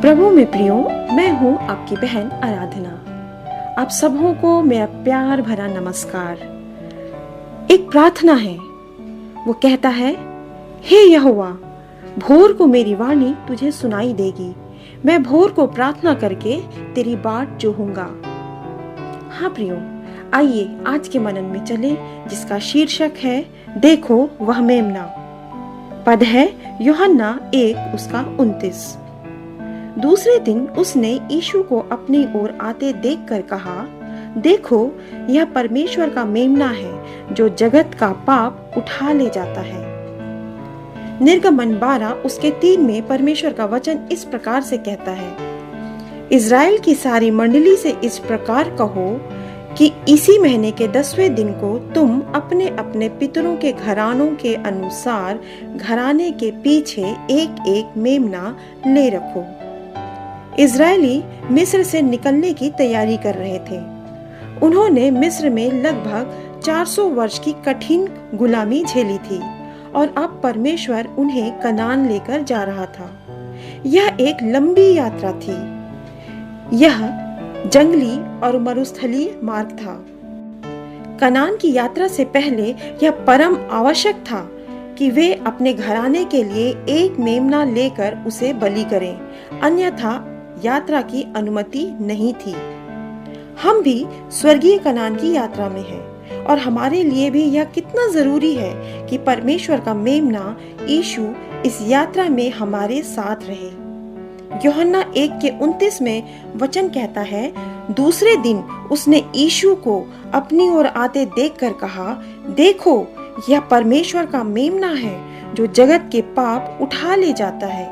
प्रभु में प्रियो, मैं हूँ आपकी बहन आराधना। आप सबों को मेरा प्यार भरा नमस्कार। एक प्रार्थना है, वो कहता है, हे यहोवा, भोर को मेरी वाणी तुझे सुनाई देगी, मैं भोर को प्रार्थना करके तेरी बाट जोहूंगा। हाँ प्रियो, आइए आज के मनन में चले, जिसका शीर्षक है देखो वह मेमना। पद है यूहन्ना 1 उसका 29। दूसरे दिन उसने यीशु को अपनी ओर आते देखकर कहा, देखो यह परमेश्वर का मेमना है जो जगत का पाप उठा ले जाता है। निर्गमन 12 उसके 3 में परमेश्वर का वचन इस प्रकार से कहता है, इज़राइल की सारी मंडली से इस प्रकार कहो कि इसी महीने के 10वें दिन को तुम अपने अपने पितरों के घरानों के अनुसार घराने के पीछे एक एक मेमना ले रखो। इज़राइली मिस्र से निकलने की तैयारी कर रहे थे। उन्होंने मिस्र में लगभग 400 वर्ष की कठिन गुलामी झेली थी और अब परमेश्वर उन्हें कनान लेकर जा रहा था। यह एक लंबी यात्रा थी। यह जंगली और मरुस्थलीय मार्ग था। कनान की यात्रा से पहले यह परम आवश्यक था कि वे अपने घराने के लिए एक मेमना लेकर उसे बलि करें, अन्यथा यात्रा की अनुमति नहीं थी। हम भी स्वर्गीय कनान की यात्रा में हैं और हमारे लिए भी यह कितना जरूरी है कि परमेश्वर का मेमना यीशु इस यात्रा में हमारे साथ रहे। यूहन्ना 1 के 29 में वचन कहता है, दूसरे दिन उसने यीशु को अपनी ओर आते देखकर कहा, देखो यह परमेश्वर का मेमना है जो जगत के पाप उठा ले जाता है।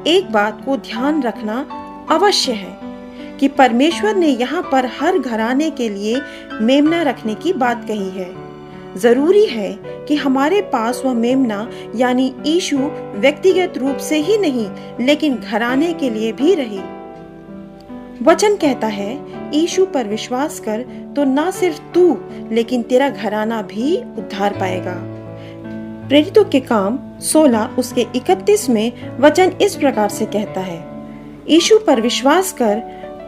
एक बात को ध्यान रखना अवश्य है कि परमेश्वर ने यहाँ पर हर घराने के लिए मेमना रखने की बात कही है। जरूरी है कि हमारे पास वह मेमना यानी यीशु व्यक्तिगत रूप से ही नहीं लेकिन घराने के लिए भी रहे। वचन कहता है, यीशु पर विश्वास कर तो ना सिर्फ तू लेकिन तेरा घराना भी उद्धार पाएगा। प्रेरितों के काम 16 उसके 31 में वचन इस प्रकार से कहता है, यीशु पर विश्वास कर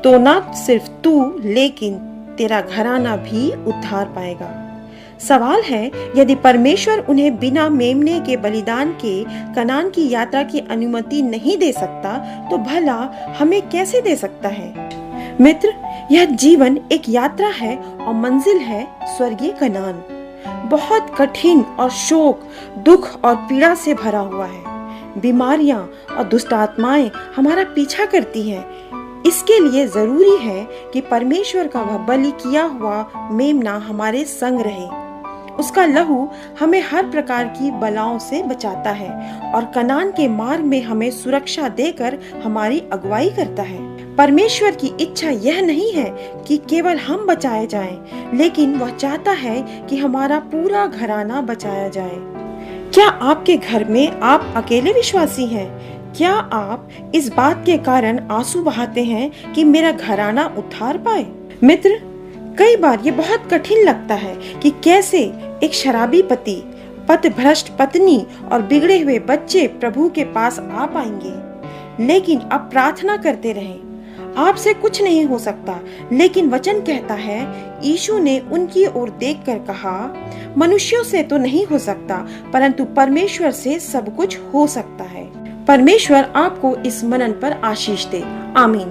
तो ना सिर्फ तू लेकिन तेरा घराना भी उद्धार पाएगा। सवाल है, यदि परमेश्वर उन्हें बिना मेमने के बलिदान के कनान की यात्रा की अनुमति नहीं दे सकता तो भला हमें कैसे दे सकता है? मित्र, यह जीवन एक यात्रा है और मंजिल है स्वर्गीय कनान। बहुत कठिन और शोक, दुख और पीड़ा से भरा हुआ है। बीमारियां और दुष्ट आत्माएं हमारा पीछा करती हैं। इसके लिए जरूरी है कि परमेश्वर का वह बलि किया हुआ मेमना हमारे संग रहे। उसका लहू हमें हर प्रकार की बलाओं से बचाता है और कनान के मार्ग में हमें सुरक्षा देकर हमारी अगुवाई करता है। परमेश्वर की इच्छा यह नहीं है कि केवल हम बचाए जाएं, लेकिन वह चाहता है कि हमारा पूरा घराना बचाया जाए। क्या आपके घर में आप अकेले विश्वासी हैं? क्या आप इस बात के कारण आंसू बहाते हैं कि मेरा घराना उद्धार पाए? मित्र, कई बार ये बहुत कठिन लगता है कि कैसे एक शराबी पति, पथभ्रष्ट पत्नी और बिगड़े हुए बच्चे प्रभु के पास आ पाएंगे। लेकिन अब प्रार्थना करते रहें। आपसे कुछ नहीं हो सकता, लेकिन वचन कहता है, यीशु ने उनकी ओर देखकर कहा, मनुष्यों से तो नहीं हो सकता परंतु परमेश्वर से सब कुछ हो सकता है। परमेश्वर आपको इस मनन पर आशीष दे। आमीन।